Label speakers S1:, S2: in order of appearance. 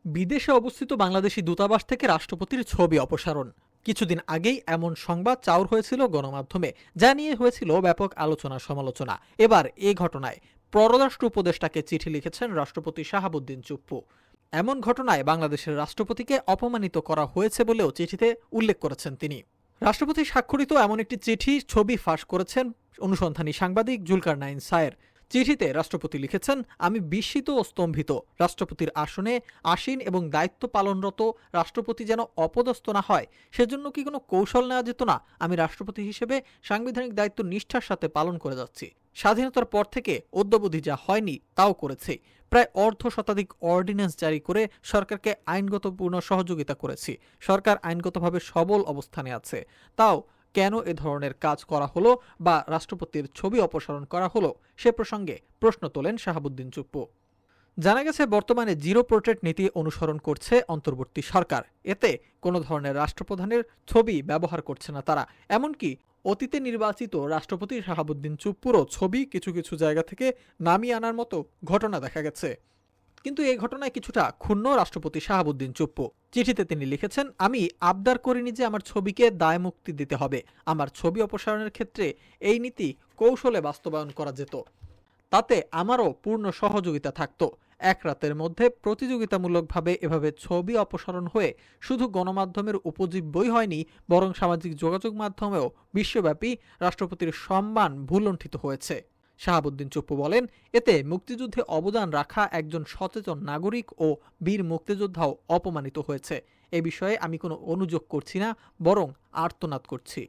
S1: বিদেশে অবস্থিত বাংলাদেশি দূতাবাস থেকে রাষ্ট্রপতির ছবি অপসারণ। কিছুদিন আগেই এমন সংবাদ চাউর হয়েছিল গণমাধ্যমে, যা নিয়ে হয়েছিল ব্যাপক আলোচনা সমালোচনা। এবার এ ঘটনায় পররাষ্ট্র উপদেষ্টাকে চিঠি লিখেছেন রাষ্ট্রপতি শাহাবুদ্দিন চুপ্পু। এমন ঘটনায় বাংলাদেশের রাষ্ট্রপতিকে অপমানিত করা হয়েছে বলেও চিঠিতে উল্লেখ করেছেন তিনি। রাষ্ট্রপতি স্বাক্ষরিত এমন একটি চিঠি ছবি ফাঁস করেছেন অনুসন্ধানী সাংবাদিক জুলকারনাইন সায়ের। চিঠিতে রাষ্ট্রপতি লিখেছেন, আমি বিস্মিত ও স্তম্ভিত। রাষ্ট্রপতির আসনে আসীন এবং দায়িত্ব পালনরত রাষ্ট্রপতি যেন অপদস্থ না হয়, সেজন্য কি কোনো কৌশল নেওয়া যেত না? আমি রাষ্ট্রপতি হিসেবে সাংবিধানিক দায়িত্ব নিষ্ঠার সাথে পালন করে যাচ্ছি। স্বাধীনতার পর থেকে অদ্যাবধি যা হয়নি তাও করেছি। প্রায় অর্ধ শতাধিক অর্ডিন্যান্স জারি করে সরকারকে আইনগত পূর্ণ সহযোগিতা করেছি। সরকার আইনগতভাবে সবল অবস্থানে আছে। তাও কেন এ ধরনের কাজ করা হলো বা রাষ্ট্রপতির ছবি অপসারণ করা হলো সে প্রসঙ্গে প্রশ্ন তোলেন শাহাবুদ্দিন চুপ্পু। জানা গেছে, বর্তমানে জিরো পোর্ট্রেট নীতি অনুসরণ করছে অন্তর্বর্তী সরকার। এতে কোনো ধরনের রাষ্ট্রপ্রধানের ছবি ব্যবহার করছে না তারা। এমনকি অতীতে নির্বাচিত রাষ্ট্রপতি শাহাবুদ্দিন চুপ্পুরও ছবি কিছু কিছু জায়গা থেকে নামিয়ে আনার মতো ঘটনা দেখা গেছে। কিন্তু এই ঘটনায় কিছুটা ক্ষুণ্ণ রাষ্ট্রপতি শাহাবুদ্দিন চুপ্পু। চিঠিতে তিনি লিখেছেন, আমি আবদার করিনি যে আমার ছবিকে দায় মুক্তি দিতে হবে। আমার ছবি অপসারণের ক্ষেত্রে এই নীতি কৌশলে বাস্তবায়ন করা যেত, তাতে আমারও পূর্ণ সহযোগিতা থাকত। এক রাতের মধ্যে প্রতিযোগিতামূলকভাবে এভাবে ছবি অপসারণ হয়ে শুধু গণমাধ্যমের উপজীব্যই হয়নি, বরং সামাজিক যোগাযোগ মাধ্যমেও বিশ্বব্যাপী রাষ্ট্রপতির সম্মান ভূলুণ্ঠিত হয়েছে। শাহাবুদ্দিন চুপ্পু বলেন, এতে মুক্তিযুদ্ধে অবদান রাখা একজন সচেতন নাগরিক ও বীর মুক্তিযোদ্ধাও অপমানিত হয়েছে। এ বিষয়ে আমি কোনো অনুযোগ করছি না, বরং আর্তনাদ করছি।